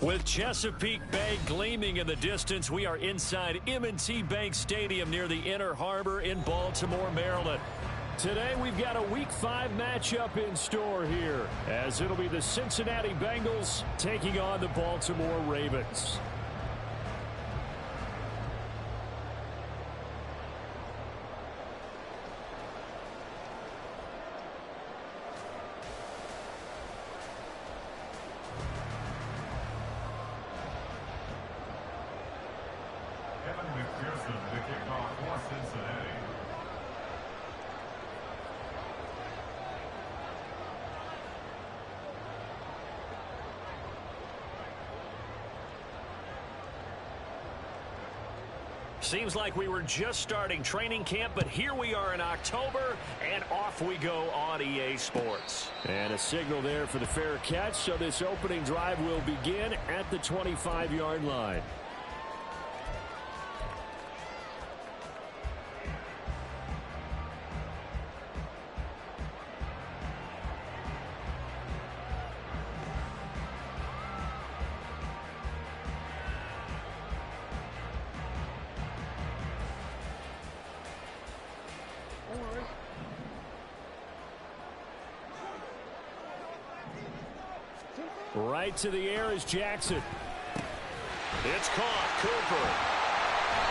With Chesapeake Bay gleaming in the distance, we are inside M&T Bank Stadium near the Inner Harbor in Baltimore, Maryland. Today, we've got a Week 5 matchup in store here, as it'll be the Cincinnati Bengals taking on the Baltimore Ravens. Seems like we were just starting training camp, but here we are in October, and off we go on EA Sports. And a signal there for the fair catch, so this opening drive will begin at the 25-yard line. Right to the air is Jackson. It's caught. Cooper.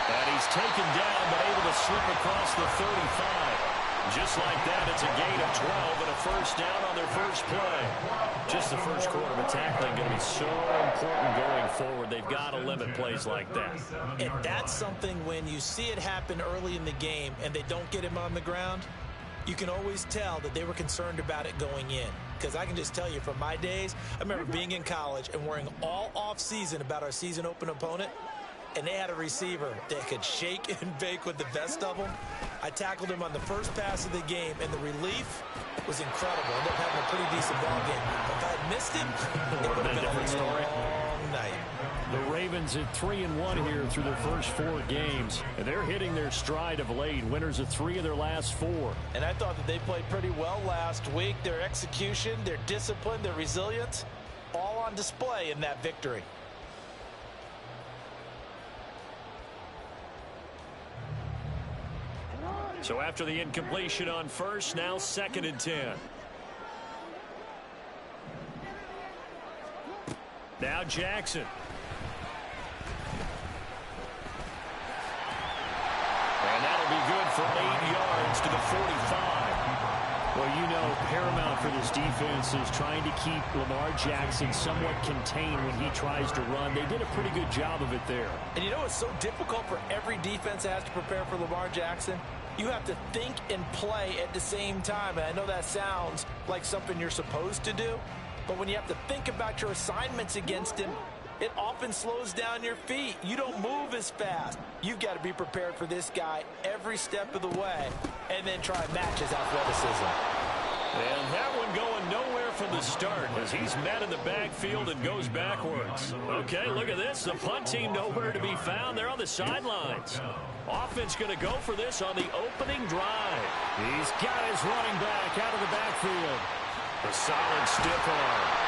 And he's taken down, but able to slip across the 35. Just like that, it's a gain of 12 and a first down on their first play. Just the first quarter of tackling going to be so important going forward. They've got to limit plays like that. And that's something when you see it happen early in the game and they don't get him on the ground, you can always tell that they were concerned about it going in. Because I can just tell you from my days, I remember being in college and worrying all off-season about our season open opponent, and they had a receiver that could shake and bake with the best of them. I tackled him on the first pass of the game, and the relief was incredible. Ended up having a pretty decent ball game. If I had missed him, it would have been a different story. Long night. The Ravens at 3-1 here through their first 4 games. And they're hitting their stride of late. Winners of 3 of their last 4. And I thought that they played pretty well last week. Their execution, their discipline, their resilience, all on display in that victory. So after the incompletion on first, now 2nd and 10. Now Jackson. And that'll be good for 8 yards to the 45. Well, you know, paramount for this defense is trying to keep Lamar Jackson somewhat contained when he tries to run. They did a pretty good job of it there. And you know it's so difficult for every defense that has to prepare for Lamar Jackson? You have to think and play at the same time. And I know that sounds like something you're supposed to do, but when you have to think about your assignments against him, it often slows down your feet. You don't move as fast. You've got to be prepared for this guy every step of the way and then try and match his athleticism. And that one going nowhere from the start as he's met in the backfield and goes backwards. Okay, look at this. The punt team nowhere to be found. They're on the sidelines. Offense going to go for this on the opening drive. He's got his running back out of the backfield. A solid stiff arm.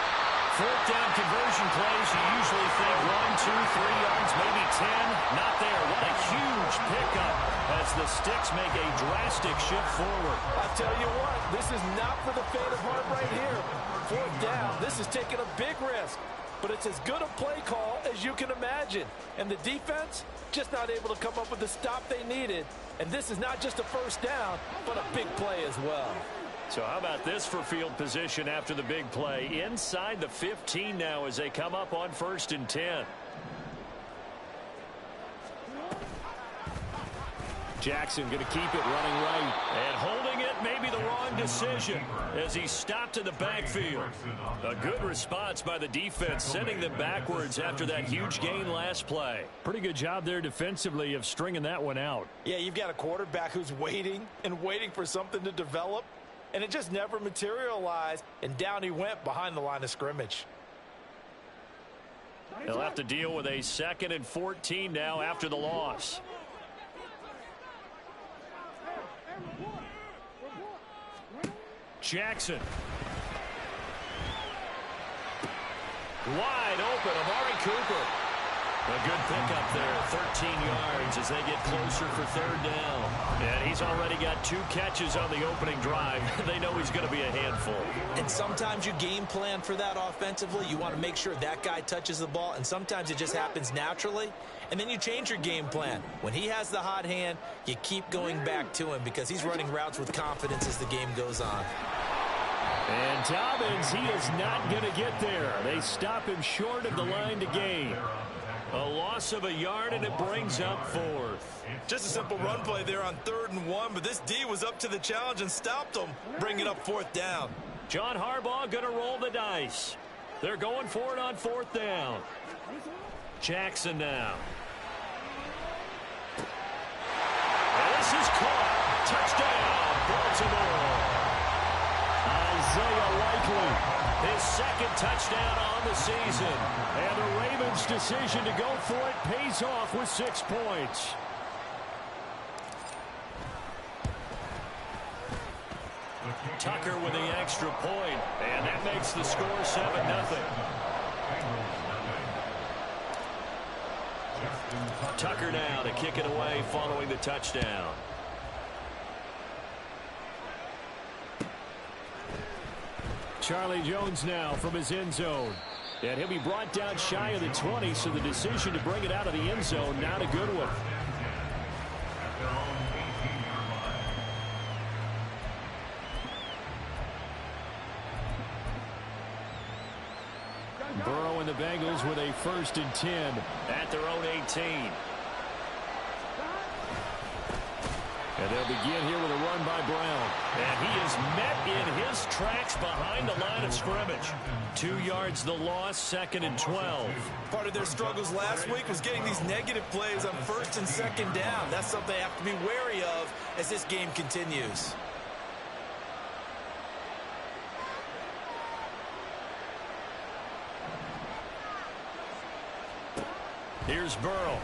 4th down conversion plays, you usually think 1, 2, 3 yards, maybe 10. Not there. What a huge pickup as the Sticks make a drastic shift forward. I'll tell you what, this is not for the faint of heart right here. 4th down, this is taking a big risk. But it's as good a play call as you can imagine. And the defense just not able to come up with the stop they needed. And this is not just a first down, but a big play as well. So how about this for field position after the big play? Inside the 15 now as they come up on 1st and 10. Jackson going to keep it running right. And holding it may be the wrong decision as he stopped in the backfield. A good response by the defense, sending them backwards after that huge gain last play. Pretty good job there defensively of stringing that one out. Yeah, you've got a quarterback who's waiting and waiting for something to develop. And it just never materialized, and down he went behind the line of scrimmage. They'll have to deal with a 2nd and 14 now after the loss. Jackson. Wide open, Amari Cooper. A good pickup there, 13 yards as they get closer for third down. And he's already got 2 catches on the opening drive. They know he's going to be a handful. And sometimes you game plan for that offensively. You want to make sure that guy touches the ball, and sometimes it just happens naturally. And then you change your game plan. When he has the hot hand, you keep going back to him because he's running routes with confidence as the game goes on. And Dobbins, he is not going to get there. They stop him short of the line to gain. A loss of a yard, and it brings up 4th. Just a simple run play there on 3rd and 1, but this D was up to the challenge and stopped him, bringing up 4th down. John Harbaugh going to roll the dice. They're going for it on 4th down. Jackson now. And this is caught. Touchdown, Baltimore. Isaiah Likely, his 2nd touchdown on the season. And the Ravens' decision to go for it pays off with 6 points. Tucker with the extra point, and that makes the score 7-0. Tucker now to kick it away following the touchdown. Charlie Jones now from his end zone. And he'll be brought down shy of the 20, so the decision to bring it out of the end zone, not a good one. Burrow and the Bengals with a 1st and 10 at their own 18. And they'll begin here with a run by Brown. And he is met in his tracks behind the line of scrimmage. 2 yards the loss, 2nd and 12. Part of their struggles last week was getting these negative plays on 1st and 2nd down. That's something they have to be wary of as this game continues. Here's Burrow.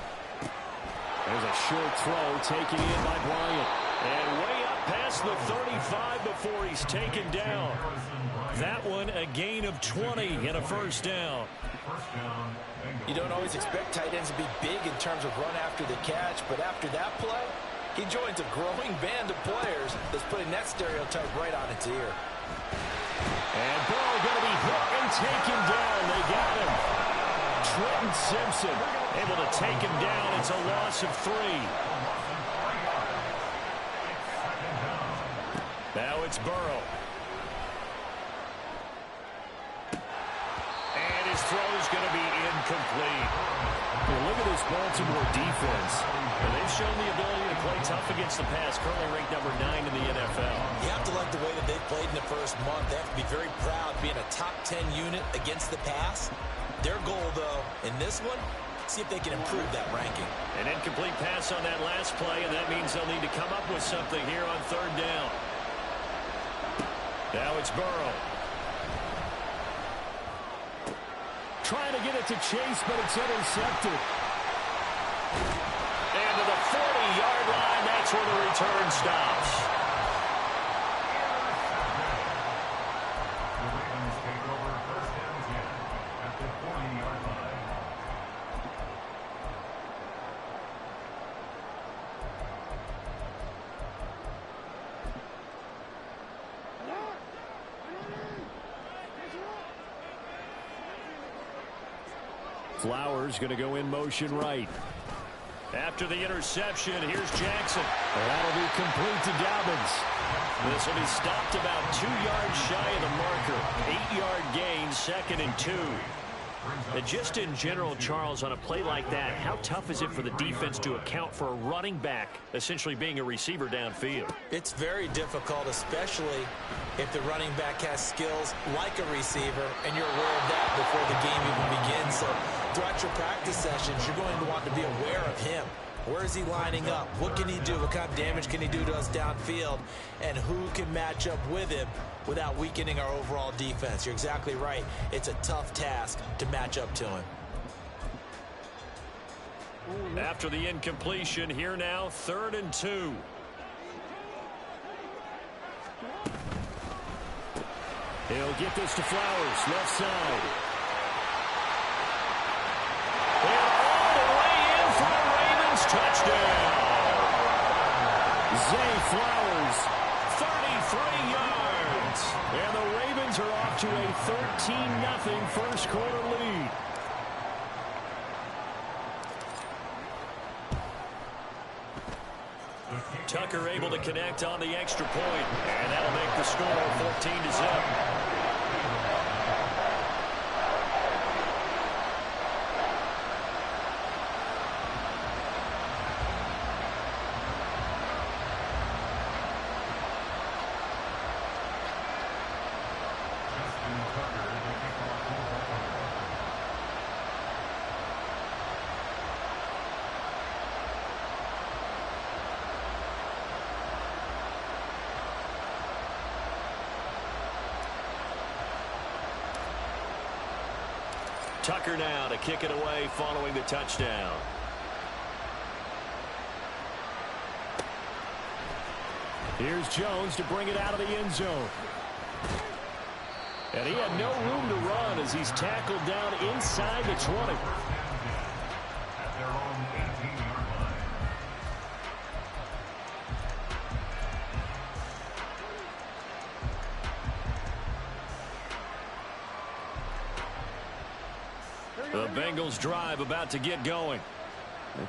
There's a short throw taken in by Bryant. And way up past the 35 before he's taken down. That one a gain of 20 and a 1st down. You don't always expect tight ends to be big in terms of run after the catch, but after that play, he joins a growing band of players that's putting that stereotype right on its ear. And Burrow going to be hit and taken down. They got him. Trenton Simpson able to take him down. It's a loss of 3. Now it's Burrow. And his throw's going to be incomplete. Hey, look at this Baltimore defense. And they've shown the ability to play tough against the pass, currently ranked number 9 in the NFL. You have to like the way that they played in the first month. They have to be very proud being a top 10 unit against the pass. Their goal, though, in this one, see if they can improve that ranking. An incomplete pass on that last play, and that means they'll need to come up with something here on 3rd down. Now it's Burrow. Trying to get it to Chase, but it's intercepted. And to the 40-yard line, that's where the return stops. Flowers going to go in motion right. After the interception, here's Jackson. That'll be complete to Dobbins. This will be stopped about 2 yards shy of the marker. 8-yard gain, 2nd and 2. And just in general, Charles, on a play like that, how tough is it for the defense to account for a running back essentially being a receiver downfield? It's very difficult, especially if the running back has skills like a receiver, and you're aware of that before the game even begins. So throughout your practice sessions, you're going to want to be aware of him. Where is he lining up? What can he do? What kind of damage can he do to us downfield? And who can match up with him without weakening our overall defense? You're exactly right. It's a tough task to match up to him. After the incompletion, here now, 3rd and 2. He'll get this to Flowers, left side. touchdown. Zay Flowers, 33 yards. And the Ravens are off to a 13-0 first quarter lead. Tucker able to connect on the extra point, and that'll make the score 14-0. Tucker now to kick it away following the touchdown. Here's Jones to bring it out of the end zone. And he had no room to run as he's tackled down inside the 20. The Bengals drive about to get going.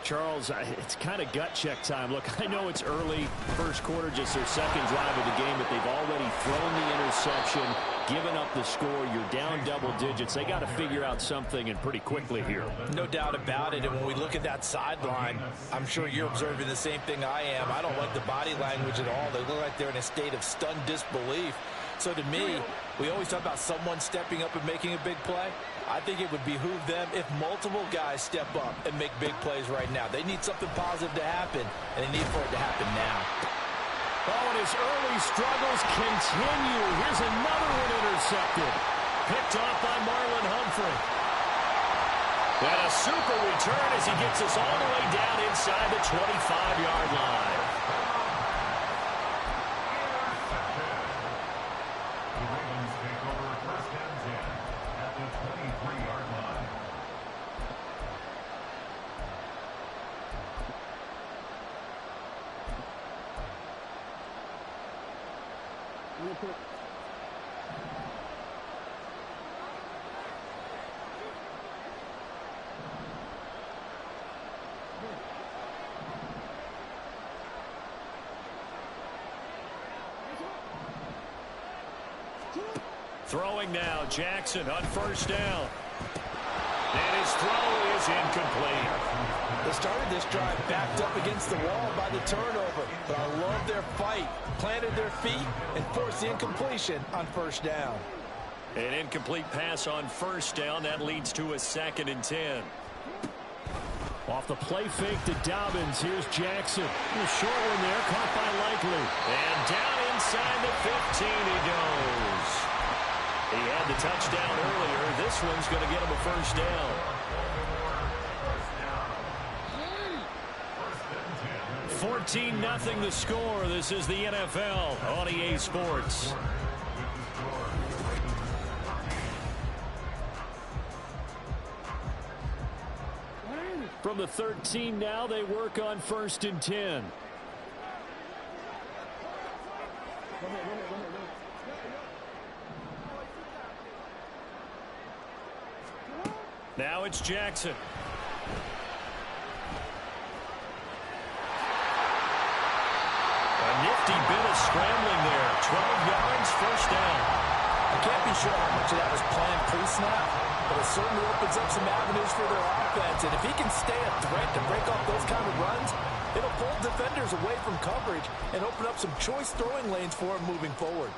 Charles, it's kind of gut check time. Look, I know it's early, first quarter, just their second drive of the game, but they've already thrown the interception, given up the score. You're down double digits. They got to figure out something, and pretty quickly here. No doubt about it. And when we look at that sideline, I'm sure you're observing the same thing I am. I don't like the body language at all. They look like they're in a state of stunned disbelief. So to me, we always talk about someone stepping up and making a big play. I think it would behoove them if multiple guys step up and make big plays right now. They need something positive to happen, and they need for it to happen now. Oh, and his early struggles continue. Here's another one intercepted. Picked off by Marlon Humphrey. And a super return as he gets us all the way down inside the 25-yard line. Throwing now, Jackson on first down. And his throw is incomplete. They started this drive backed up against the wall by the turnover, but I love their fight. Planted their feet and forced the incompletion on first down. An incomplete pass on first down. That leads to a 2nd and 10. Off the play fake to Dobbins. Here's Jackson. A short one there, caught by Likely. And down inside the 15 he goes. He had the touchdown earlier. This one's going to get him a first down. 14-0 the score. This is the NFL on EA Sports. From the 13 now, they work on 1st and 10. Now it's Jackson. A nifty bit of scrambling there. 12 yards, first down. I can't be sure how much of that was planned pre-snap, but it certainly opens up some avenues for their offense. And if he can stay a threat to break off those kind of runs, it'll pull defenders away from coverage and open up some choice throwing lanes for him moving forward.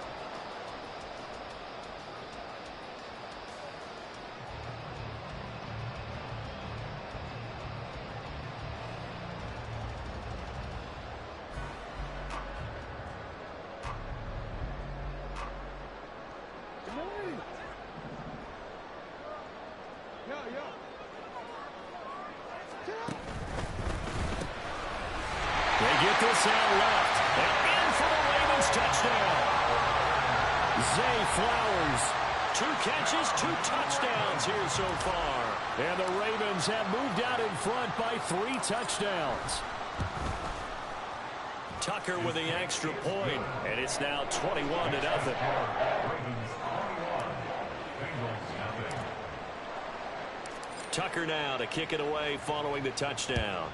They get this out left. And in for the Ravens touchdown. Zay Flowers. 2 catches, 2 touchdowns here so far. And the Ravens have moved out in front by 3 touchdowns. Tucker with the extra point, and it's now 21-0. Tucker now to kick it away following the touchdown.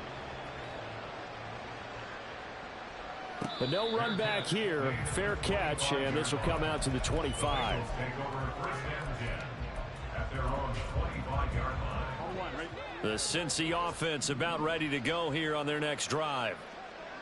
But no run back here. Fair catch, and this will come out to the 25. The Cincy offense about ready to go here on their next drive.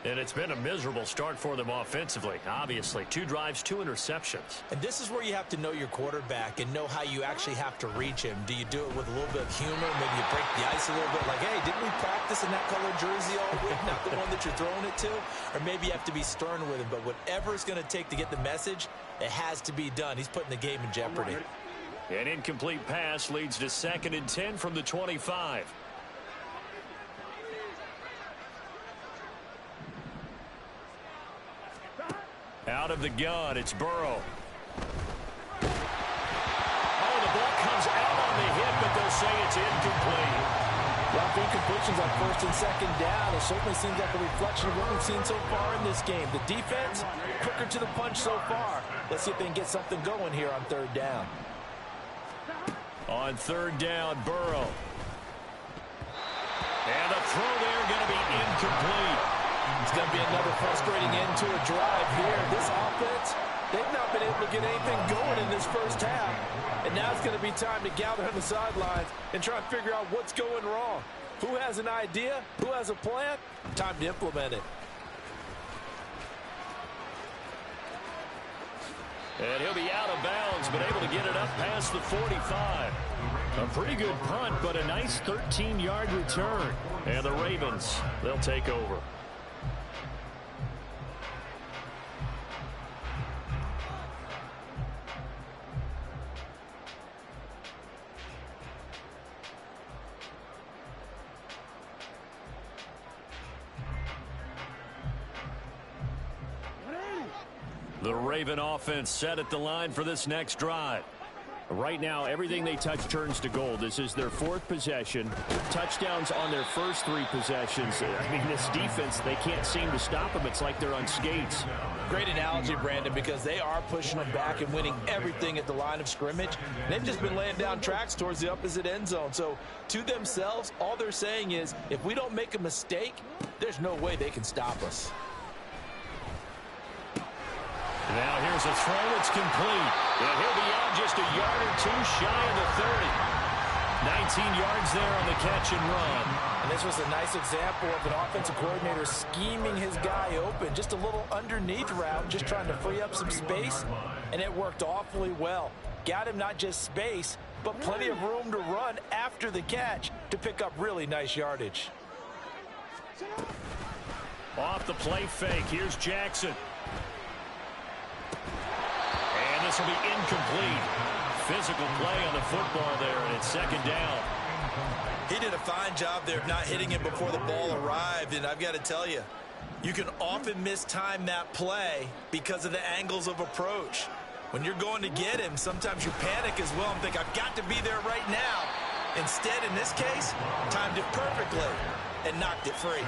And it's been a miserable start for them offensively, obviously. 2 drives, 2 interceptions. And this is where you have to know your quarterback and know how you actually have to reach him. Do you do it with a little bit of humor? Maybe you break the ice a little bit like, hey, didn't we practice in that colored jersey all week? Not the one that you're throwing it to? Or maybe you have to be stern with him. But whatever it's going to take to get the message, it has to be done. He's putting the game in jeopardy. An incomplete pass leads to 2nd and 10 from the 25. Out of the gun, it's Burrow. Oh, the ball comes out on the hit, but they'll say it's incomplete. Rough incompletions on 1st and 2nd down. It certainly seems like a reflection of what we've seen so far in this game. The defense, quicker to the punch so far. Let's see if they can get something going here on 3rd down. On 3rd down, Burrow. And the throw there going to be incomplete. It's going to be another frustrating end to a drive here. This offense, they've not been able to get anything going in this first half. And now it's going to be time to gather on the sidelines and try and figure out what's going wrong. Who has an idea? Who has a plan? Time to implement it. And he'll be out of bounds, but able to get it up past the 45. A pretty good punt, but a nice 13-yard return. And the Ravens, they'll take over. The Raven offense set at the line for this next drive. Right now, everything they touch turns to gold. This is their 4th possession. Touchdowns on their first 3 possessions. I mean, this defense, they can't seem to stop them. It's like they're on skates. Great analogy, Brandon, because they are pushing them back and winning everything at the line of scrimmage. They've just been laying down tracks towards the opposite end zone. So, to themselves, all they're saying is, if we don't make a mistake, there's no way they can stop us. Now here's a throw. It's complete. And he'll be out just a yard or 2 shy of the 30. 19 yards there on the catch and run. And this was a nice example of an offensive coordinator scheming his guy open. Just a little underneath route, just trying to free up some space. And it worked awfully well. Got him not just space, but plenty of room to run after the catch to pick up really nice yardage. Off the play fake. Here's Jackson. And this will be incomplete. Physical play on the football there, and it's 2nd down. He did a fine job there of not hitting him before the ball arrived, and I've got to tell you, you can often mistime that play because of the angles of approach. When you're going to get him, sometimes you panic as well and think, I've got to be there right now. Instead, in this case, timed it perfectly and knocked it free.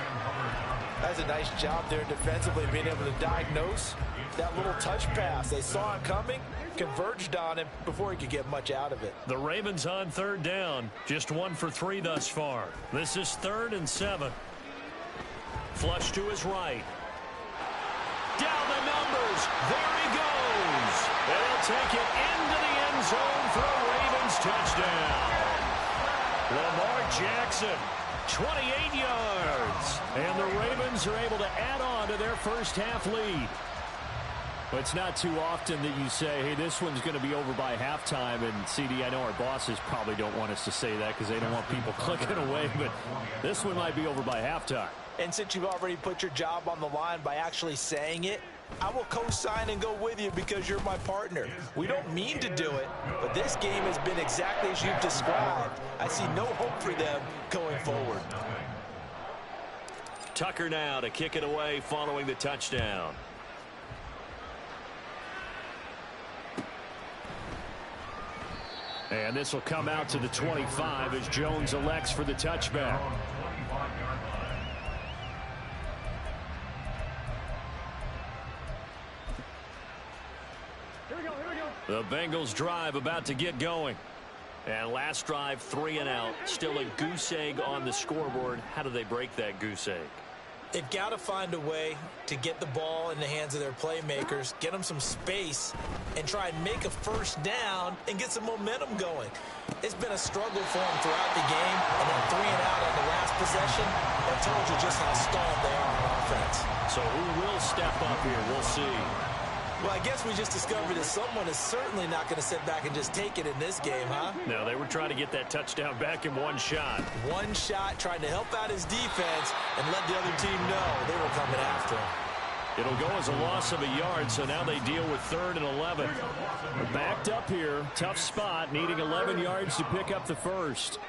That's a nice job there defensively, being able to diagnose that little touch pass. They saw it coming, converged on him before he could get much out of it. The Ravens on 3rd down. Just 1 for 3 thus far. This is 3rd and 7. Flush to his right. Down the numbers. There he goes. They'll take it into the end zone for a Ravens touchdown. Lamar Jackson, 28 yards. And the Ravens are able to add on to their first half lead. But it's not too often that you say, hey, this one's going to be over by halftime. And, CD, I know our bosses probably don't want us to say that because they don't want people clicking away. But this one might be over by halftime. And since you've already put your job on the line by actually saying it, I will co-sign and go with you because you're my partner. We don't mean to do it, but this game has been exactly as you've described. I see no hope for them going forward. Tucker now to kick it away following the touchdown. And this will come out to the 25 as Jones elects for the touchback. The Bengals drive about to get going. And last drive, 3 and out. Still a goose egg on the scoreboard. How do they break that goose egg? They've got to find a way to get the ball in the hands of their playmakers, get them some space, and try and make a first down and get some momentum going. It's been a struggle for them throughout the game, and then 3 and out on the last possession. That tells you just how stalled they are on offense. So who will step up here? We'll see. Well, I guess we just discovered that someone is certainly not going to sit back and just take it in this game, huh? No, they were trying to get that touchdown back in one shot. One shot, trying to help out his defense and let the other team know they were coming after him. It'll go as a loss of a yard, so now they deal with 3rd and 11. They're backed up here. Tough spot, needing 11 yards to pick up the first.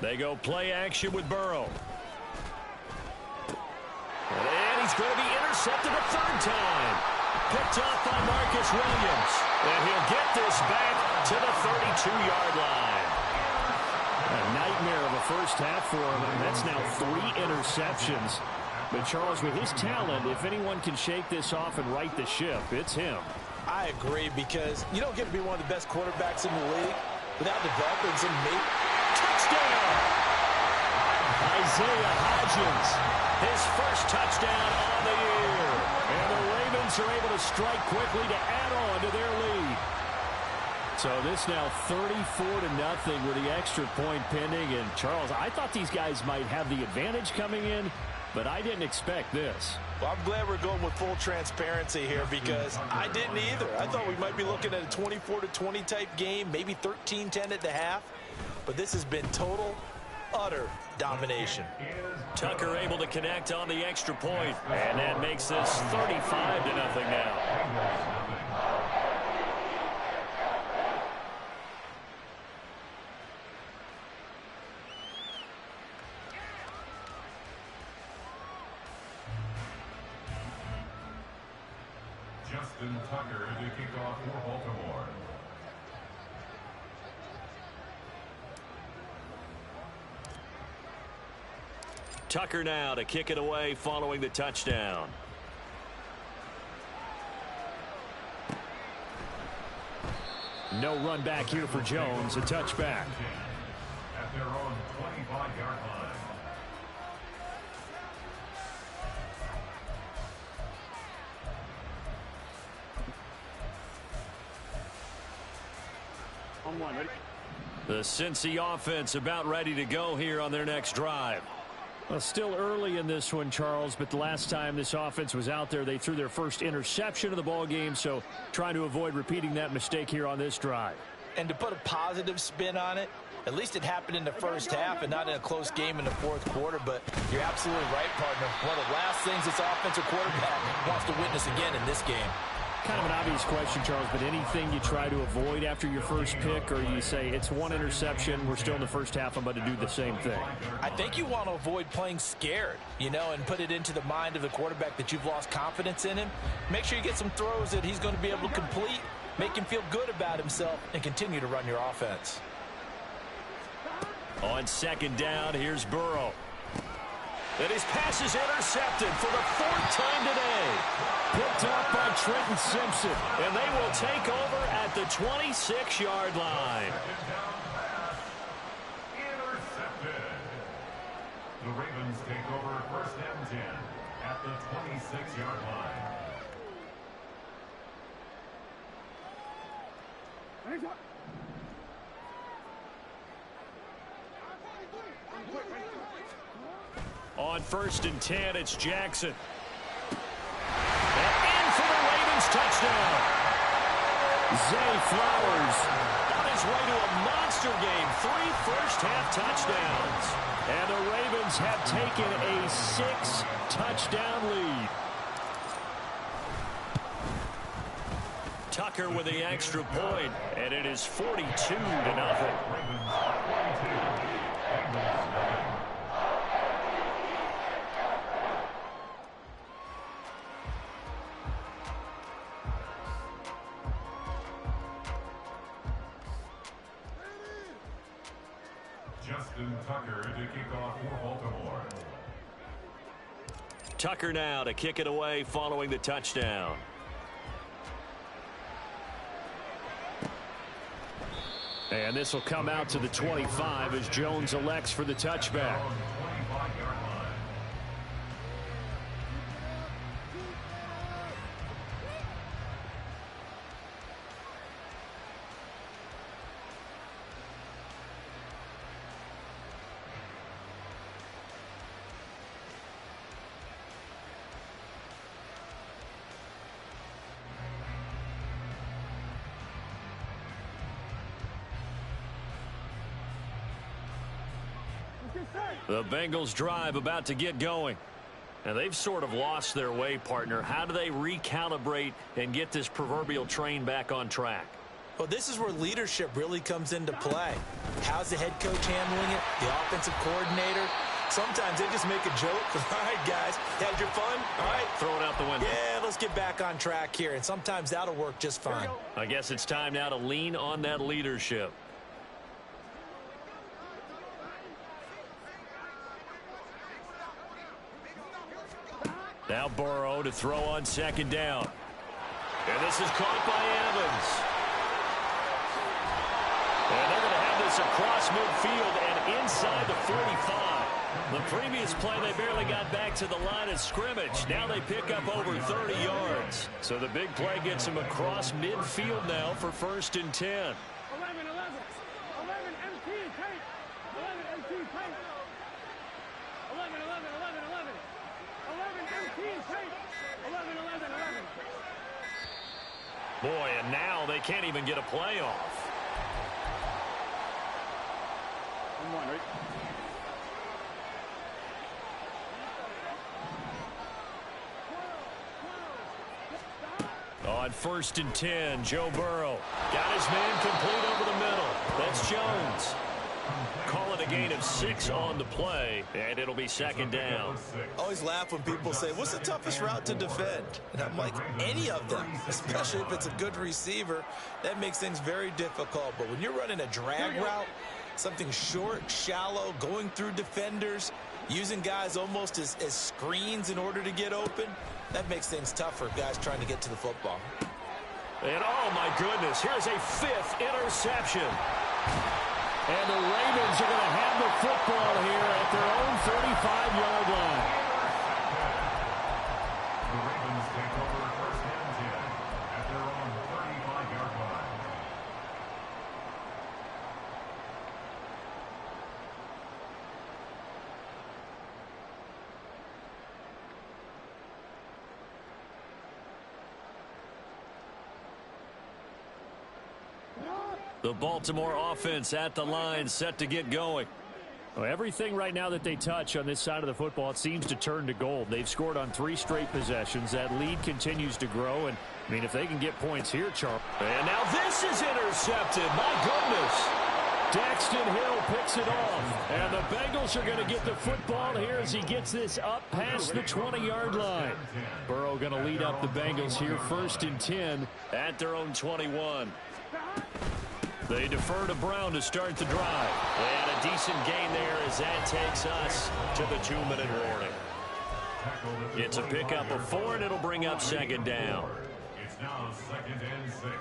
They go play action with Burrow. And he's going to be intercepted a 3rd time. Picked off by Marcus Williams. And he'll get this back to the 32-yard line. A nightmare of a first half for him. And that's now 3 interceptions. But, Charles, with his talent, if anyone can shake this off and right the ship, it's him. I agree, because you don't get to be one of the best quarterbacks in the league without developing some touchdown. Isaiah Hodgins. His first touchdown on the year. And the Ravens are able to strike quickly to add on to their lead. So this now 34-0 with the extra point pending. And, Charles, I thought these guys might have the advantage coming in, but I didn't expect this. Well, I'm glad we're going with full transparency here, because I didn't either. I thought we might be looking at a 24-20 type game, maybe 13-10 at the half. But this has been total, utter domination. Tucker able to connect on the extra point, and that makes this 35-0 now. Justin Tucker to kick off for Baltimore. Tucker now to kick it away following the touchdown. No run back here for Jones. A touchback. At their own 25-yard line. The Cincy offense about ready to go here on their next drive. Well, still early in this one, Charles, but the last time this offense was out there, they threw their first interception of the ball game, so trying to avoid repeating that mistake here on this drive. And to put a positive spin on it, at least it happened in the first half and not in a close game in the fourth quarter. But you're absolutely right, partner. One of the last things this offensive quarterback wants to witness again in this game. Kind of an obvious question, Charles, but anything you try to avoid after your first pick, or you say it's one interception, we're still in the first half, I'm about to do the same thing? I think you want to avoid playing scared, and put it into the mind of the quarterback that you've lost confidence in him. Make sure you get some throws that he's going to be able to complete, make him feel good about himself, and continue to run your offense. On second down, here's Burrow. And his pass is intercepted for the 4th time today. Picked up by Trenton Simpson. And they will take over at the 26-yard line. Intercepted. The Ravens take over 1st and 10 at the 26-yard line. On 1st and 10, it's Jackson. And in for the Ravens touchdown. Zay Flowers On his way to a monster game. 3 first-half touchdowns. And the Ravens have taken a 6-touchdown lead. Tucker with the extra point, and it is 42-0. Justin Tucker to kick off for Baltimore. Tucker now to kick it away following the touchdown. And this will come out to the 25 as Jones elects for the touchback. The Bengals drive about to get going. And they've sort of lost their way, partner. How do they recalibrate and get this proverbial train back on track? Well, this is where leadership really comes into play. How's the head coach handling it? The offensive coordinator? Sometimes they just make a joke. All right, guys, had your fun? All right. Throw it out the window. Yeah, let's get back on track here. And sometimes that'll work just fine. I guess it's time now to lean on that leadership. Now Burrow to throw on second down. And this is caught by Evans. And they're going to have this across midfield and inside the 45. The previous play, they barely got back to the line of scrimmage. Now they pick up over 30 yards. So the big play gets them across midfield now for 1st and 10. 11, 11. 11 MT tight. 11 MT tight. 11, 11, 11, 11. 11 MT tight. 11, 11, 11. Boy, and now they can't even get a play off. 1-1, right? On 1st and 10, Joe Burrow got his man complete over the middle. That's Jones. Call it a gain of 6 on the play, and it'll be 2nd down. I always laugh when people say, what's the toughest route to defend? And I'm like, any of them, especially if it's a good receiver. That makes things very difficult. But when you're running a drag route, something short, shallow, going through defenders, using guys almost as screens in order to get open, that makes things tough for guys trying to get to the football. And oh my goodness, here's a 5th interception. And the Ravens are going to have the football here at their own 35-yard line. The Ravens take over 1st and 10 at their own 35-yard line. The Baltimore offense at the line, set to get going. Well, everything right now that they touch on this side of the football, it seems to turn to gold. They've scored on 3 straight possessions. That lead continues to grow. And, I mean, if they can get points here, Charles. And now this is intercepted. My goodness. Daxton Hill picks it off. And the Bengals are going to get the football here as he gets this up past the 20-yard line. Burrow going to lead up the Bengals here, 1st and 10 at their own 21. They defer to Brown to start the drive. And a decent gain there as that takes us to the 2-minute warning. It's a pickup of 4, and it'll bring up 2nd down. It's now 2nd and 6.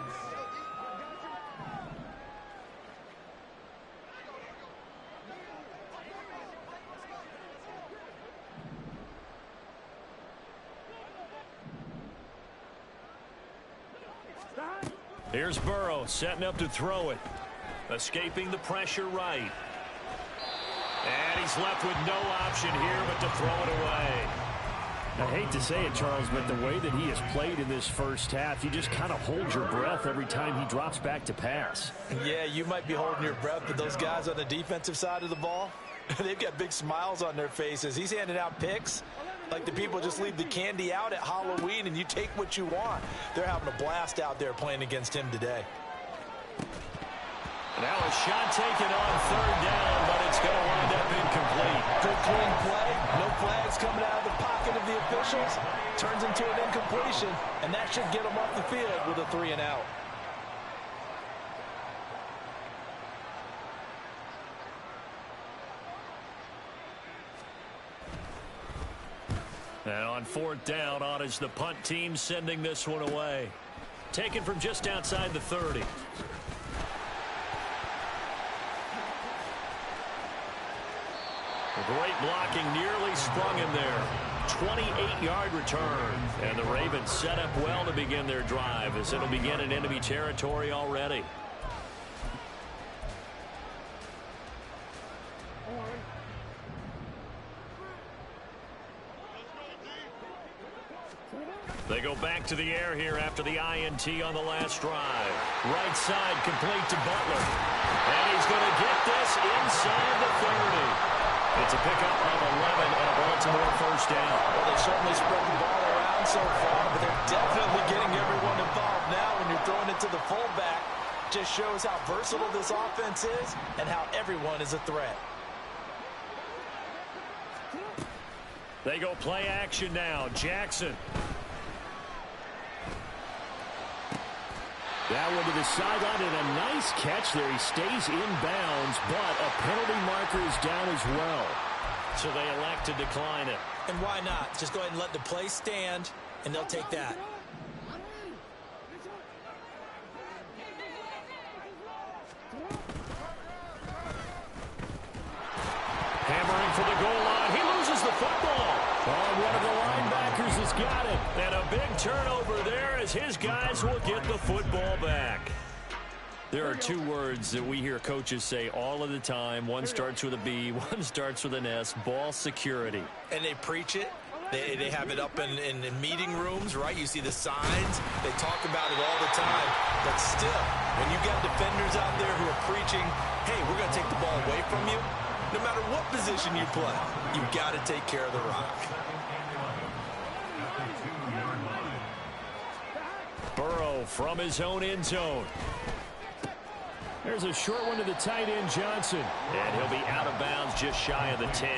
Here's Burrow setting up to throw it. Escaping the pressure right. And he's left with no option here but to throw it away. I hate to say it, Charles, but the way that he has played in this first half, you just kind of hold your breath every time he drops back to pass. Yeah, you might be holding your breath, but those guys on the defensive side of the ball, they've got big smiles on their faces. He's handing out picks like the people just leave the candy out at Halloween and you take what you want. They're having a blast out there playing against him today. Now a shot taken on 3rd down, but it's going to wind up incomplete. Good clean play. No flags coming out of the pocket of the officials. Turns into an incompletion, and that should get them off the field with a 3 and out. And on 4th down, on is the punt team sending this one away. Taken from just outside the 30. Great blocking, nearly sprung him there. 28-yard return. And the Ravens set up well to begin their drive as it'll begin in enemy territory already. They go back to the air here after the INT on the last drive. Right side complete to Butler. And he's going to get this inside the 30. It's a pickup of 11 and a Baltimore first down. Well, they certainly spread the ball around so far, but they're definitely getting everyone involved now when you're throwing it to the fullback. Just shows how versatile this offense is and how everyone is a threat. They go play action now. Jackson. That one to the sideline, and a nice catch there. He stays in bounds, but a penalty marker is down as well. So they elect to decline it. And why not? Just go ahead and let the play stand, and they'll take that. Hammering for the goal line. He loses the football. Oh, one of the linebackers has got it. And a big turnover there as his guys will get the football back. There are two words that we hear coaches say all of the time. One starts with a B, one starts with an S. Ball security. And they preach it. They have it up in meeting rooms, right? You see the signs. They talk about it all the time. But still, when you got defenders out there who are preaching, hey, we're going to take the ball away from you, no matter what position you play, you've got to take care of the rock. Burrow from his own end zone. There's a short one to the tight end, Johnson. And he'll be out of bounds just shy of the 10.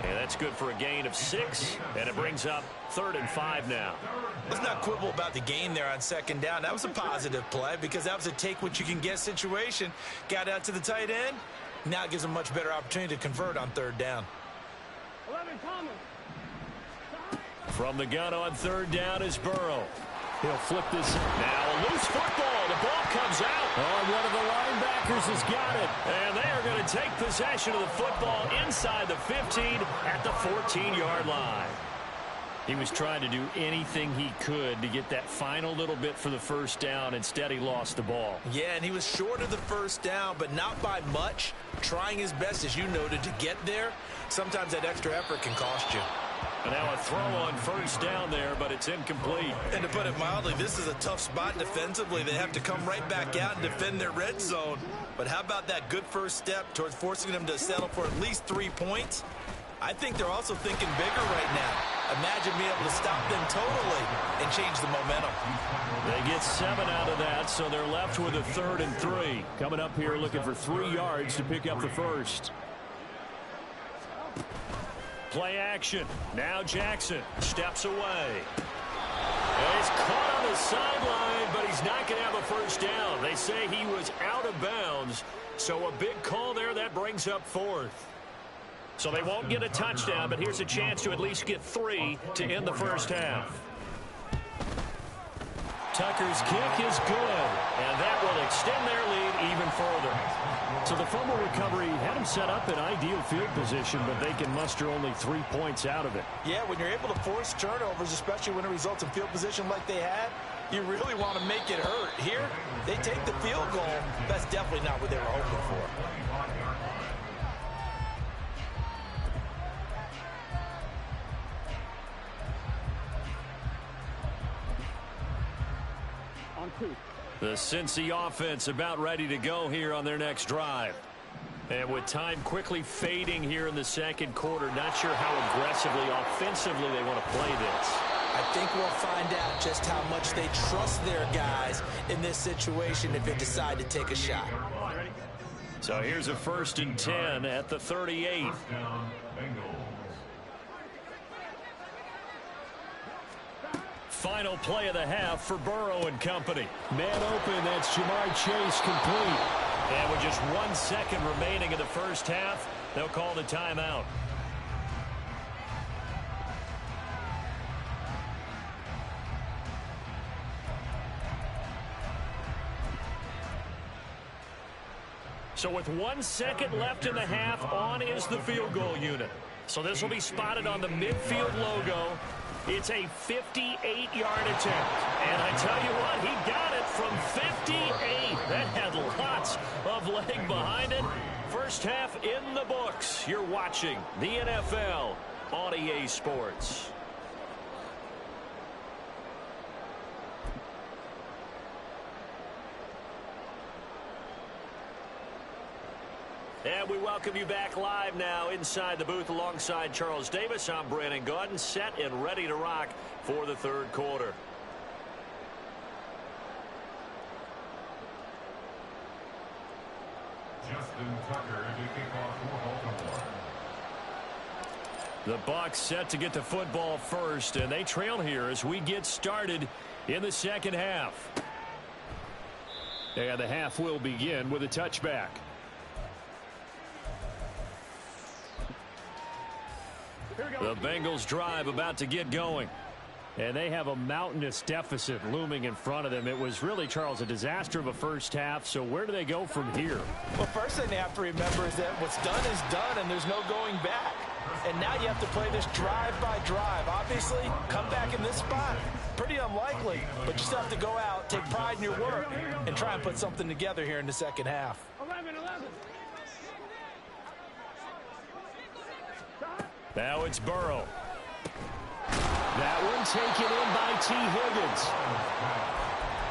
And that's good for a gain of 6. And it brings up 3rd and 5 now. Let's not quibble about the gain there on 2nd down. That was a positive play because that was a take-what-you-can-get situation. Got out to the tight end. Now it gives him a much better opportunity to convert on 3rd down. 11 Thomas. From the gun on 3rd down is Burrow. He'll flip this. Now a loose football. The ball comes out. Oh, and one of the linebackers has got it. And they are going to take possession of the football inside the 15 at the 14-yard line. He was trying to do anything he could to get that final little bit for the first down. Instead, he lost the ball. Yeah, and he was short of the first down, but not by much. Trying his best, as you noted, to get there. Sometimes that extra effort can cost you. And now a throw on 1st down there, but it's incomplete. And to put it mildly, this is a tough spot defensively. They have to come right back out and defend their red zone. But how about that good first step towards forcing them to settle for at least 3 points? I think they're also thinking bigger right now. Imagine being able to stop them totally and change the momentum. They get 7 out of that, so they're left with a 3rd and 3. Coming up here looking for 3 yards to pick up the first. Play action. Now Jackson steps away. And he's caught on the sideline, but he's not going to have a first down. They say he was out of bounds, so a big call there. That brings up 4th. So they won't get a touchdown, but here's a chance to at least get 3 to end the first half. Tucker's kick is good, and that will extend their lead even further. So the fumble recovery had them set up in ideal field position, but they can muster only 3 points out of it. Yeah, when you're able to force turnovers, especially when it results in field position like they had, you really want to make it hurt. Here, they take the field goal. That's definitely not what they were hoping for. On 2. The Cincy offense about ready to go here on their next drive. And with time quickly fading here in the 2nd quarter, not sure how aggressively, offensively they want to play this. I think we'll find out just how much they trust their guys in this situation if they decide to take a shot. So here's a 1st and 10 at the 38. Final play of the half for Burrow and company. Man open, that's Jamar Chase complete. And with just 1 second remaining in the first half, they'll call the timeout. So with 1 second left in the half, on is the field goal unit. So this will be spotted on the midfield logo. It's a 58-yard attempt. And I tell you what, he got it from 58. That had lots of leg behind it. First half in the books. You're watching the NFL on EA Sports. And we welcome you back live now inside the booth alongside Charles Davis. I'm Brandon Gaudin, set and ready to rock for the third quarter. Justin Tucker to kick off for Baltimore. The Bucs set to get the football first, and they trail here as we get started in the second half. And the half will begin with a touchback. The Bengals drive about to get going. And they have a mountainous deficit looming in front of them. It was really, Charles, a disaster of a first half. So where do they go from here? Well, first thing they have to remember is that what's done is done, and there's no going back. And now you have to play this drive by drive. Obviously, come back in this spot, pretty unlikely. But you still have to go out, take pride in your work, and try and put something together here in the second half. 11. Now it's Burrow. That one taken in by T. Higgins.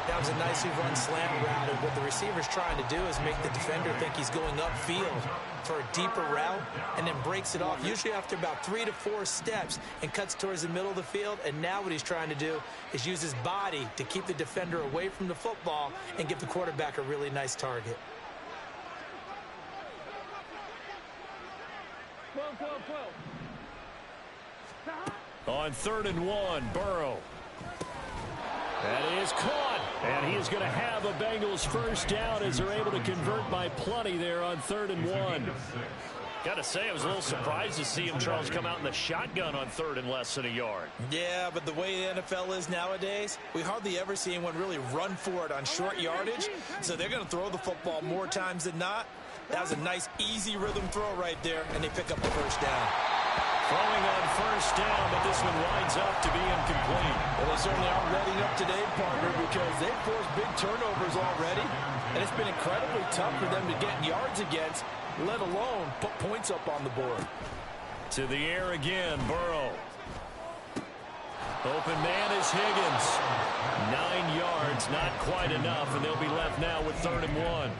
That was a nicely run slant route, and what the receiver's trying to do is make the defender think he's going upfield for a deeper route, and then breaks it off, usually after about 3 to 4 steps, and cuts towards the middle of the field. And now what he's trying to do is use his body to keep the defender away from the football and give the quarterback a really nice target. 12. On 3rd and 1, Burrow. That is caught. And he is going to have a Bengals first down as they're able to convert by plenty there on 3rd and 1. Got to say, I was a little surprised to see him, Charles, come out in the shotgun on 3rd and less than a yard. Yeah, but the way the NFL is nowadays, we hardly ever see anyone really run for it on short yardage. So they're going to throw the football more times than not. That was a nice, easy rhythm throw right there, and they pick up the first down. Throwing on first down, but this one winds up to be incomplete. Well, they certainly aren't ready up today, partner, because they've forced big turnovers already, and it's been incredibly tough for them to get yards against, let alone put points up on the board. To the air again, Burrow. Open man is Higgins. 9 yards, not quite enough, and they'll be left now with 3rd and 1.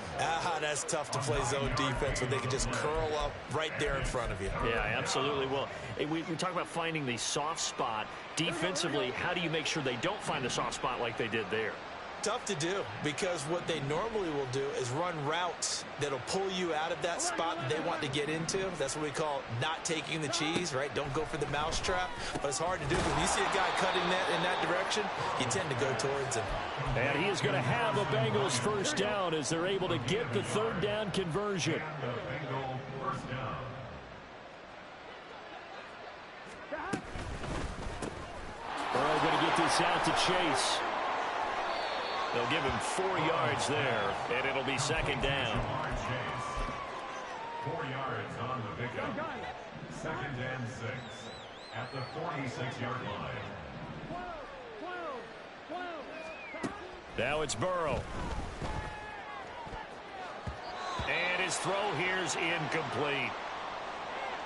That's tough to play zone defense when they can just curl up right there in front of you. Yeah, absolutely. Well, we talk about finding the soft spot. Defensively, how do you make sure they don't find the soft spot like they did there? Tough to do, because what they normally will do is run routes that'll pull you out of that spot that they want to get into. That's what we call not taking the cheese, right? Don't go for the mousetrap. But it's hard to do. When you see a guy cutting that in that direction, you tend to go towards him. And he is going to have a Bengals first down as they're able to get the 3rd down conversion. Burrow going to get this out to Chase. They'll give him 4 yards there, and it'll be 2nd down. 4 yards on the pickup. 2nd and 6 at the 46-yard line. 12. Now it's Burrow. And his throw here's incomplete.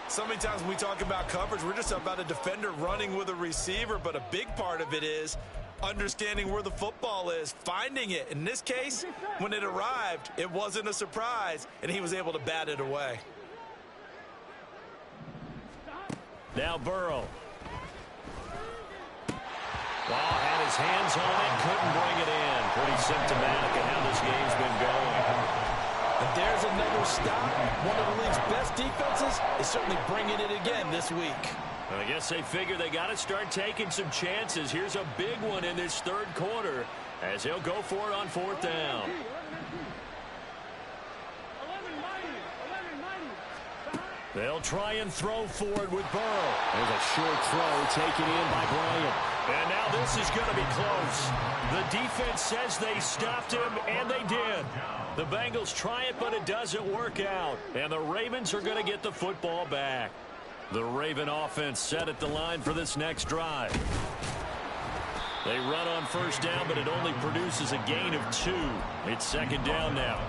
So many times when we talk about coverage, we're just about a defender running with a receiver, but a big part of it is understanding where the football is, finding it. In this case, when it arrived, it wasn't a surprise, and he was able to bat it away. Now Burrow. Wow, had his hands on it, couldn't bring it in. Pretty symptomatic of how this game's been going. And there's another stop. One of the league's best defenses is certainly bringing it again this week. I guess they figure they got to start taking some chances. Here's a big one in this 3rd quarter as they'll go for it on 4th down. 11. They'll try and throw forward with Burrow. There's a short throw taken in by Bryant. And now this is going to be close. The defense says they stopped him, and they did. The Bengals try it, but it doesn't work out. And the Ravens are going to get the football back. The Raven offense set at the line for this next drive. They run on first down, but it only produces a gain of 2. It's second down now.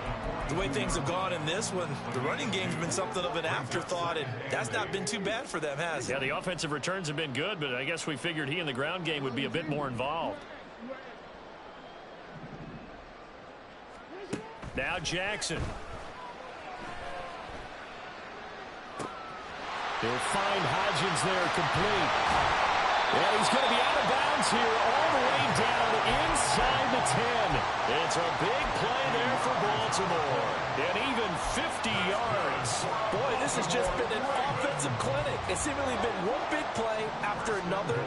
The way things have gone in this one, the running game's been something of an afterthought, and that's not been too bad for them, has it? Yeah, the offensive returns have been good, but I guess we figured he in the ground game would be a bit more involved. Now Jackson. He'll find Hodgins there complete. And he's going to be out of bounds here all the way down inside the 10. It's a big play there for Baltimore. And even 50 yards. Boy, this has just been an offensive clinic. It's seemingly been one big play after another,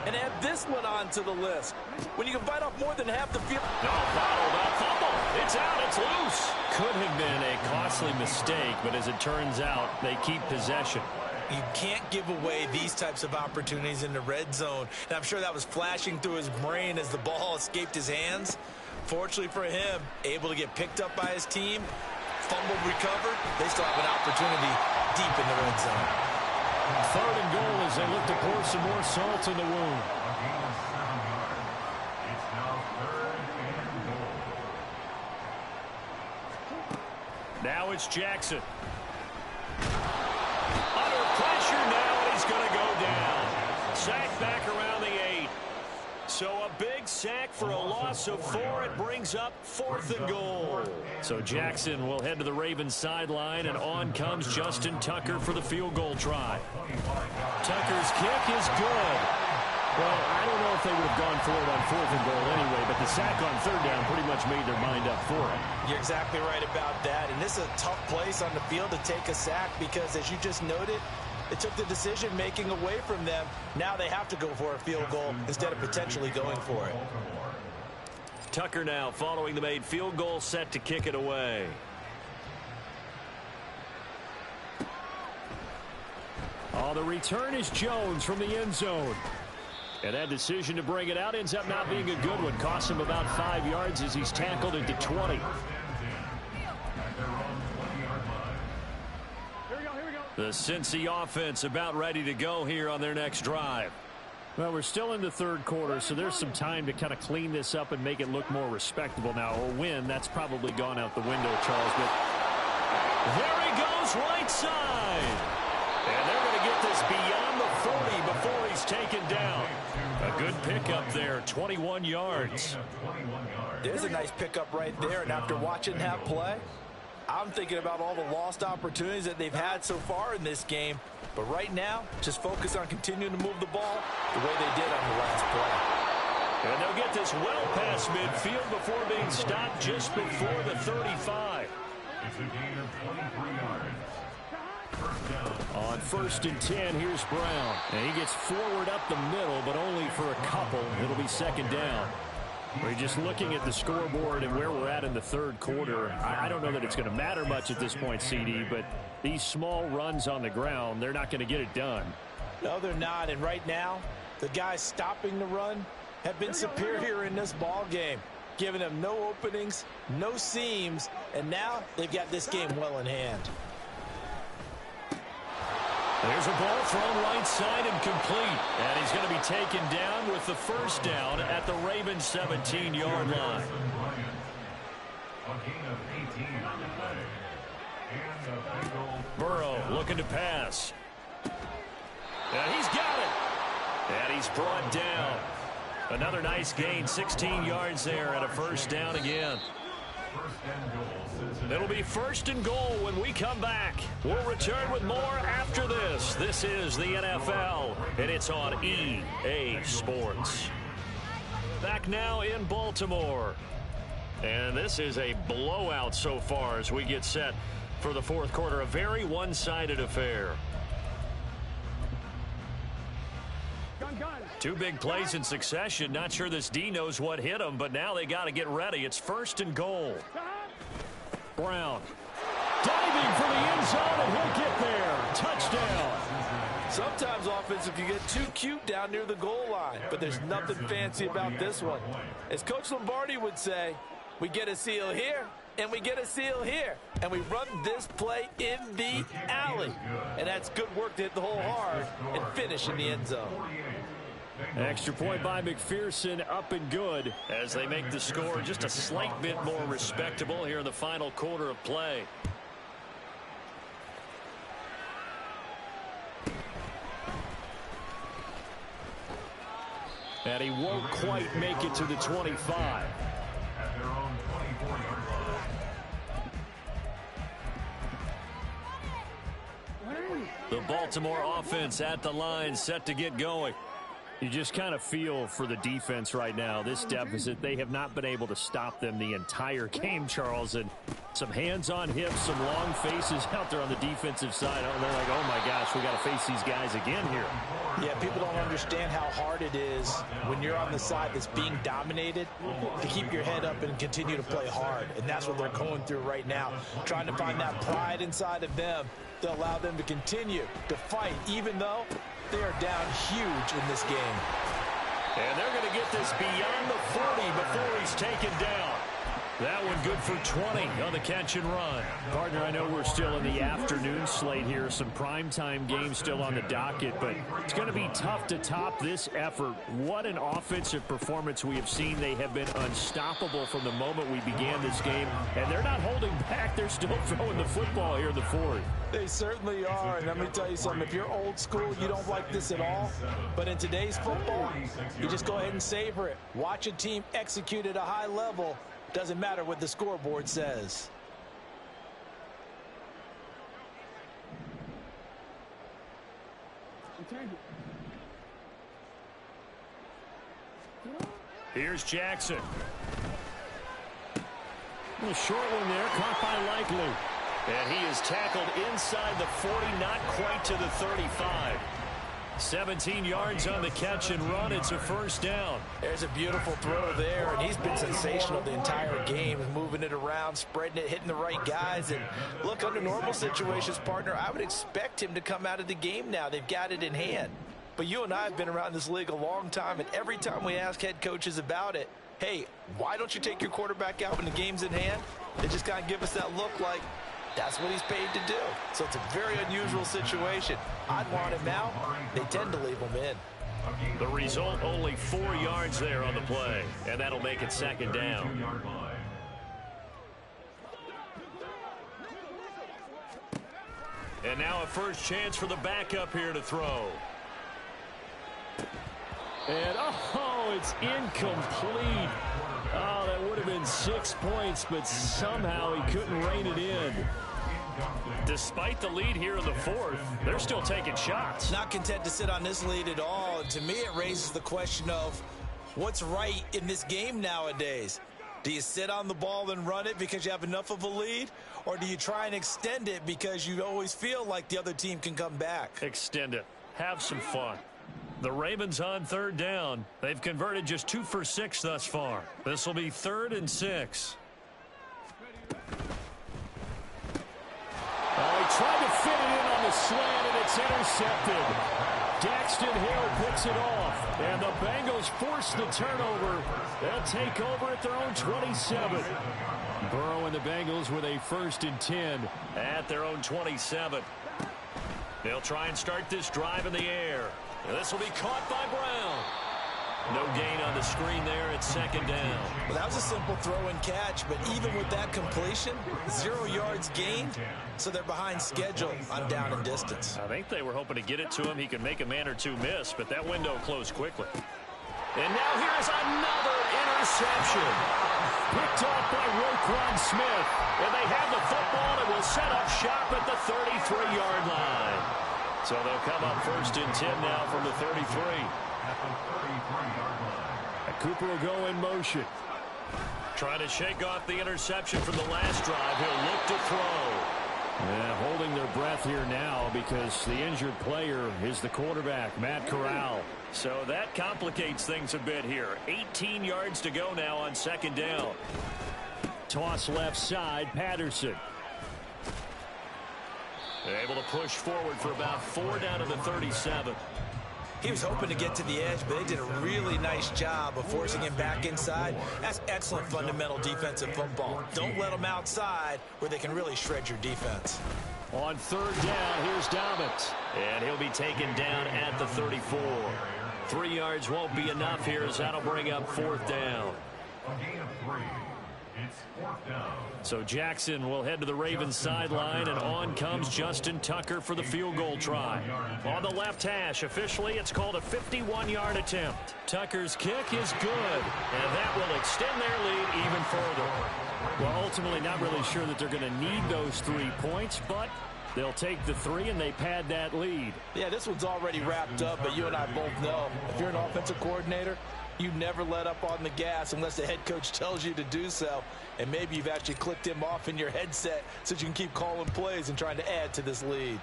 and add this one onto the list. When you can bite off more than half the field. No, fouled up, fumble. It's out, it's loose. Could have been a costly mistake, but as it turns out, they keep possession. You can't give away these types of opportunities in the red zone. And I'm sure that was flashing through his brain as the ball escaped his hands. Fortunately for him, able to get picked up by his team, fumbled, recovered. They still have an opportunity deep in the red zone. Third and goal as they look to pour some more salt in the wound. It's now 3rd and goal. Now it's Jackson. Under pressure now, and he's going to go down. Sack back around the 8. So a big sack for a loss of 4. It brings up 4th and goal. So Jackson will head to the Ravens sideline, and on comes Justin Tucker for the field goal try. Tucker's kick is good. Well, I don't know if they would have gone for it on 4th and goal anyway, but the sack on 3rd down pretty much made their mind up for it. You're exactly right about that. And this is a tough place on the field to take a sack because, as you just noted, it took the decision-making away from them. Now they have to go for a field goal instead of potentially going for it. Tucker now following the made field goal, set to kick it away. Oh, the return is Jones from the end zone. And that decision to bring it out ends up not being a good one. Costs him about 5 yards as he's tackled into 20. The Cincy offense about ready to go here on their next drive. Well, we're still in the 3rd quarter, so there's some time to kind of clean this up and make it look more respectable. Now, a win, that's probably gone out the window, Charles. But there he goes, right side. And they're going to get this beyond the 40 before he's taken down. A good pickup there, 21 yards. There's a nice pickup right there, and after watching that play, I'm thinking about all the lost opportunities that they've had so far in this game. But right now, just focus on continuing to move the ball the way they did on the last play. And they'll get this well past midfield before being stopped just before the 35. It's a gain of 23 yards. First down. on 1st and 10, here's Brown. And he gets forward up the middle, but only for a couple. It'll be 2nd down. We're just looking at the scoreboard and where we're at in the 3rd quarter. I don't know that it's going to matter much at this point, CD, but these small runs on the ground, they're not going to get it done. No, they're not. And right now, the guys stopping the run have been superior in this ball game, giving them no openings, no seams, and now they've got this game well in hand. There's a ball thrown right side and complete. And he's going to be taken down with the 1st down at the Ravens 17-yard line. Burrow looking to pass. And he's got it. And he's brought down. Another nice gain, 16 yards there at a 1st down again. It'll be 1st and goal when we come back. We'll return with more after this. This is the NFL, and it's on EA Sports. Back now in Baltimore. And this is a blowout so far as we get set for the 4th quarter. A very one-sided affair. 2 big plays in succession. Not sure this D knows what hit him, but now they got to get ready. It's 1st and goal. Brown diving for the end zone, and he'll get there. Touchdown. Sometimes offensive you get too cute down near the goal line, but there's nothing fancy about this one. As Coach Lombardi would say, we get a seal here, and we get a seal here, and we run this play in the alley. And that's good work to hit the hole hard and finish in the end zone. Extra point by McPherson, up and good. As they make the score just a slight bit more respectable here in the final quarter of play. And he won't quite make it to the 25. At their own 24-yard line. The Baltimore offense at the line, set to get going. You just kind of feel for the defense right now. This deficit, they have not been able to stop them the entire game, Charles. And some hands on hips, some long faces out there on the defensive side. Oh, they're like, oh, my gosh, we got to face these guys again here. Yeah, people don't understand how hard it is when you're on the side that's being dominated to keep your head up and continue to play hard. And that's what they're going through right now, trying to find that pride inside of them to allow them to continue to fight, even though they are down huge in this game. And they're going to get this beyond the 40 before he's taken down. That one good for 20 on the catch and run. Partner, I know we're still in the afternoon slate here. Some primetime games still on the docket, but it's going to be tough to top this effort. What an offensive performance we have seen. They have been unstoppable from the moment we began this game, and they're not holding back. They're still throwing the football here in the fourth. They certainly are, and let me tell you something. If you're old school, you don't like this at all. But in today's football, you just go ahead and savor it. Watch a team execute at a high level. Doesn't matter what the scoreboard says. Here's Jackson. A short one there, caught by Likely. And he is tackled inside the 40, not quite to the 35. 17 yards on the catch and run. It's a first down. There's a beautiful throw there, and he's been sensational the entire game, moving it around, spreading it, hitting the right guys. And look, under normal situations, partner, I would expect him to come out of the game now. They've got it in hand. But you and I have been around this league a long time, and every time we ask head coaches about it, hey, why don't you take your quarterback out when the game's in hand? They just kind of give us that look like, that's what he's paid to do. So it's a very unusual situation. I'd want him out. They tend to leave him in. The result, only 4 yards there on the play. And that'll make it second down. And now a first chance for the backup here to throw. And, oh, it's incomplete. Oh, that would have been 6 points, but somehow he couldn't rein it in. Despite the lead here in the fourth, they're still taking shots. Not content to sit on this lead at all. And to me, it raises the question of what's right in this game nowadays. Do you sit on the ball and run it because you have enough of a lead? Or do you try and extend it because you always feel like the other team can come back? Extend it. Have some fun. The Ravens on third down. They've converted just 2 for 6 thus far. This will be 3rd and 6. He tried to fit it in on the slant, and it's intercepted. Daxton Hill picks it off, and the Bengals force the turnover. They'll take over at their own 27. Burrow and the Bengals with a 1st and 10. At their own 27. They'll try and start this drive in the air. And this will be caught by Brown. No gain on the screen there at 2nd down. Well, that was a simple throw and catch, but even with that completion, 0 yards gained, so they're behind schedule on down and distance. I think they were hoping to get it to him. He could make a man or two miss, but that window closed quickly. And now here's another interception. Picked off by Roquan Smith. And they have the football and will set up shop at the 33-yard line. So they'll come up 1st and 10 now from the 33. Cooper will go in motion. Trying to shake off the interception from the last drive. He'll look to throw. Yeah, holding their breath here now because the injured player is the quarterback, Matt Corral. So that complicates things a bit here. 18 yards to go now on 2nd down. Toss left side, Patterson. They're able to push forward for about 4 down to the 37. He was hoping to get to the edge, but they did a really nice job of forcing him back inside. That's excellent fundamental defensive football. Don't let them outside where they can really shred your defense. On 3rd down, here's Dobbins. And he'll be taken down at the 34. 3 yards won't be enough here as that'll bring up 4th down. A gain of 3. It's 4th down. So Jackson will head to the Ravens sideline, and on comes Justin Tucker for the field goal try. On the left hash, officially it's called a 51-yard attempt. Tucker's kick is good, and that will extend their lead even further. Well, ultimately not really sure that they're going to need those 3 points, but they'll take the 3 and they pad that lead. Yeah, this one's already wrapped up, but you and I both know if you're an offensive coordinator, you never let up on the gas unless the head coach tells you to do so. And maybe you've actually clicked him off in your headset so you can keep calling plays and trying to add to this lead.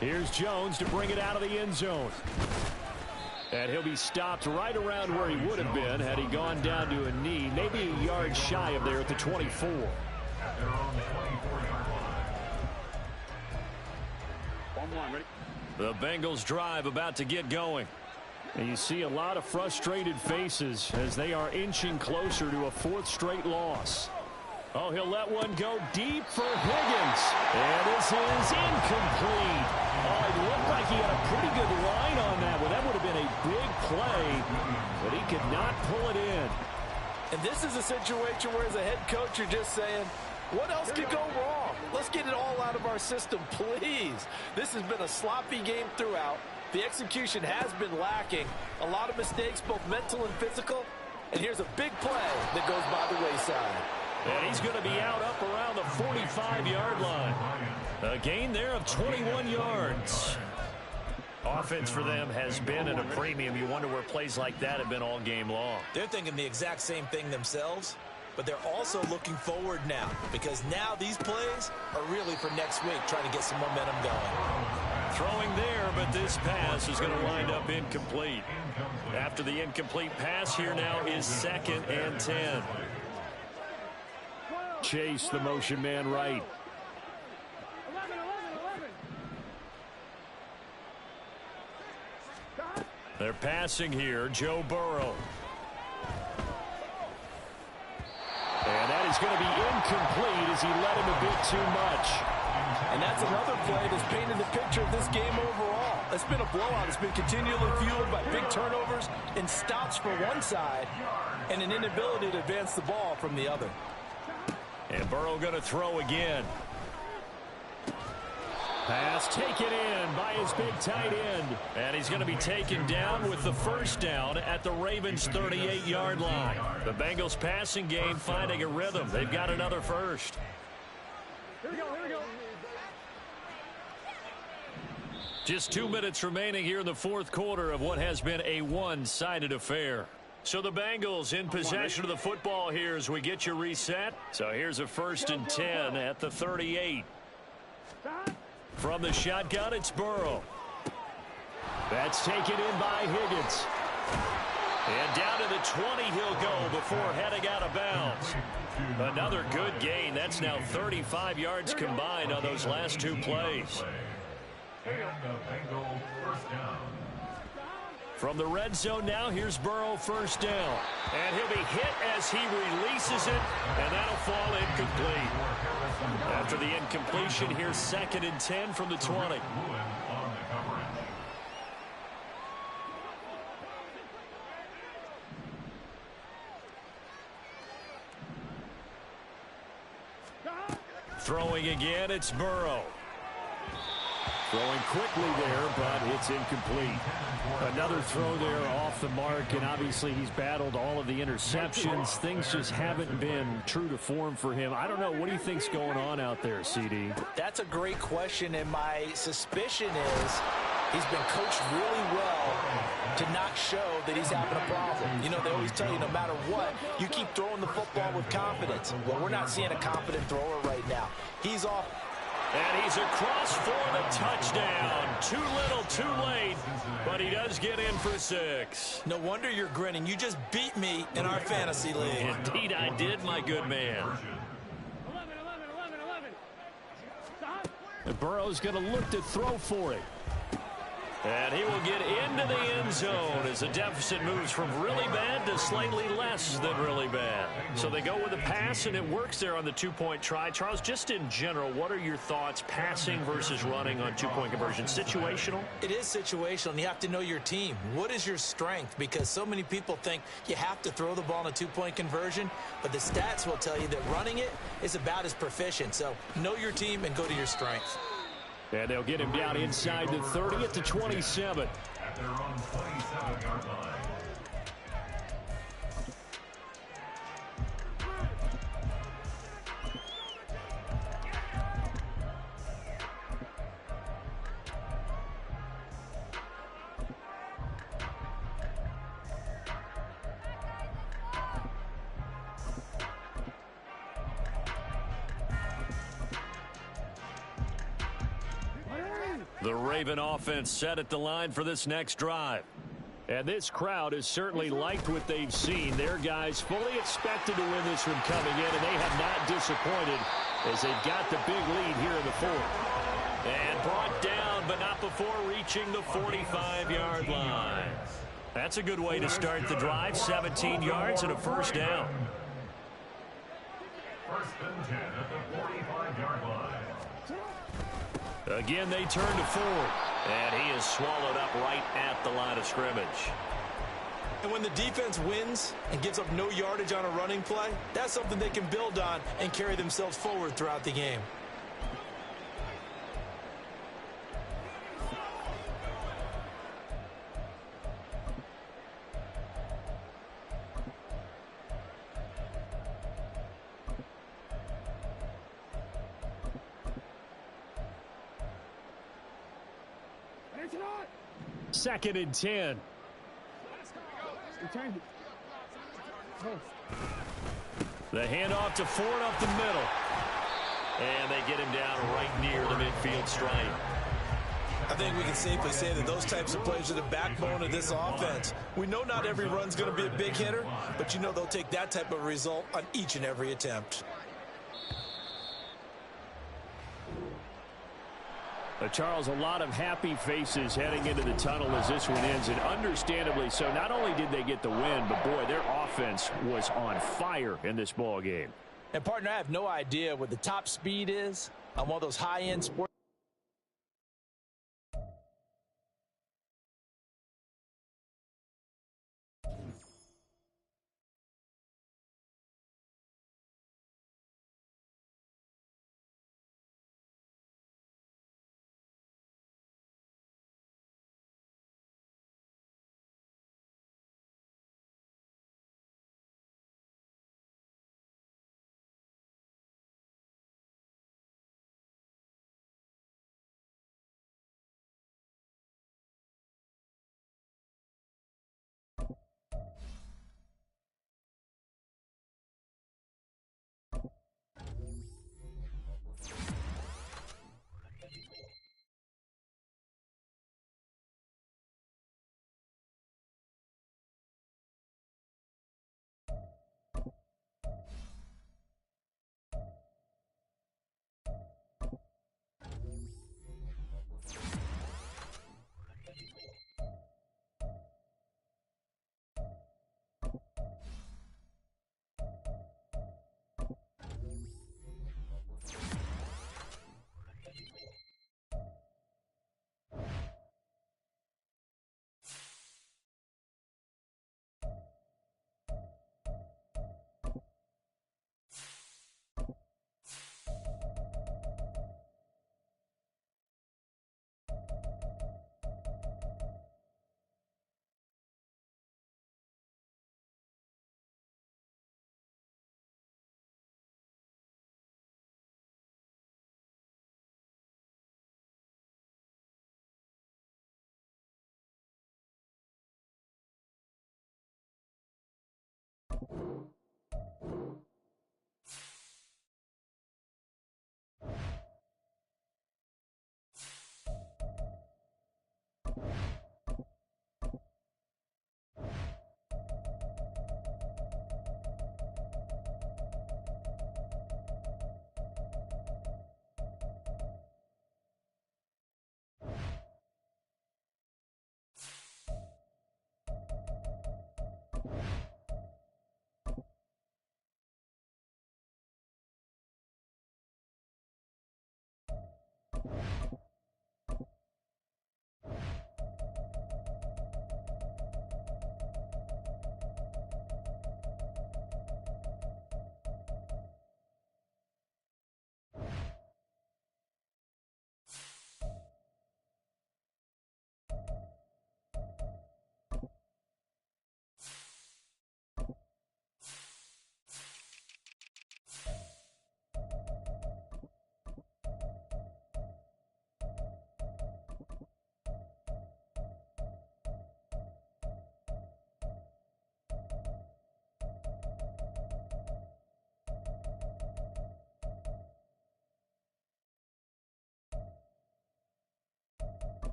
Here's Jones to bring it out of the end zone. And he'll be stopped right around where he would have been had he gone down to a knee, maybe a yard shy of there at the 24. At their own 24-yard line. The Bengals drive about to get going. And you see a lot of frustrated faces as they are inching closer to a 4th straight loss. Oh, he'll let one go deep for Higgins. And this is incomplete. Oh, it looked like he had a pretty good line on that one. That would have been a big play, but he could not pull it in. And this is a situation where as a head coach you're just saying, what else could go wrong? Let's get it all out of our system, please. This has been a sloppy game throughout. The execution has been lacking. A lot of mistakes, both mental and physical. And here's a big play that goes by the wayside. And he's going to be out up around the 45-yard line. A gain there of 21 yards. Offense for them has been at a premium. You wonder where plays like that have been all game long. They're thinking the exact same thing themselves, but they're also looking forward now because now these plays are really for next week, trying to get some momentum going. Throwing there, but this pass is going to wind up incomplete. After the incomplete pass, here now is 2nd and 10. Chase, the motion man, right. 11. They're passing here, Joe Burrow. And that is going to be incomplete as he led him a bit too much. And that's another play that's painted the picture of this game overall. It's been a blowout. It's been continually fueled by big turnovers and stops for one side and an inability to advance the ball from the other. And Burrow going to throw again. Pass taken in by his big tight end. And he's going to be taken down with the 1st down at the Ravens' 38-yard line. The Bengals passing game finding a rhythm. They've got another first. Here we go. Just 2 minutes remaining here in the 4th quarter of what has been a one-sided affair. So the Bengals in possession of the football here as we get you reset. So here's a 1st and 10 at the 38. From the shotgun, it's Burrow. That's taken in by Higgins. And down to the 20 he'll go before heading out of bounds. Another good gain. That's now 35 yards combined on those last 2 plays. And the Bengals 1st down. From the red zone now, here's Burrow 1st down. And he'll be hit as he releases it, and that'll fall incomplete. After the incompletion, here's 2nd and 10 from the 20. On the coverage. Throwing again, it's Burrow. Throwing quickly there, but it's incomplete. Another throw there off the mark, and obviously he's battled all of the interceptions. Things just haven't been true to form for him. I don't know. What do you think's going on out there, CD? That's a great question, and my suspicion is he's been coached really well to not show that he's having a problem. You know, they always tell you no matter what, you keep throwing the football with confidence. Well, we're not seeing a confident thrower right now. He's off. And he's across for the touchdown. Too little, too late, but he does get in for 6. No wonder you're grinning. You just beat me in our fantasy league. Indeed I did, my good man. 11. And Burrow's going to look to throw for it. And he will get into the end zone as the deficit moves from really bad to slightly less than really bad. So they go with a pass, and it works there on the two-point try. Charles, just in general, what are your thoughts passing versus running on two-point conversion? Situational? It is situational, and you have to know your team. What is your strength? Because so many people think you have to throw the ball in a two-point conversion, but the stats will tell you that running it is about as proficient. So know your team and go to your strength. And they'll get him down inside the 30 at the 27. At their own 27-yard line. The Raven offense set at the line for this next drive. And this crowd has certainly liked what they've seen. Their guys fully expected to win this one coming in, and they have not disappointed as they've got the big lead here in the fourth. And brought down, but not before reaching the 45-yard line. That's a good way to start the drive. 17 yards and a first down. First and 10 at the 45-yard line. Again, they turn to Ford. And he is swallowed up right at the line of scrimmage. And when the defense wins and gives up no yardage on a running play, that's something they can build on and carry themselves forward throughout the game. Second and 10. The handoff to Ford up the middle. And they get him down right near the midfield stripe. I think we can safely say that those types of plays are the backbone of this offense. We know not every run's going to be a big hitter, but you know they'll take that type of result on each and every attempt. Charles, a lot of happy faces heading into the tunnel as this one ends, and understandably so. Not only did they get the win, but boy, their offense was on fire in this ball game. And partner, I have no idea what the top speed is on one of those high-end sports.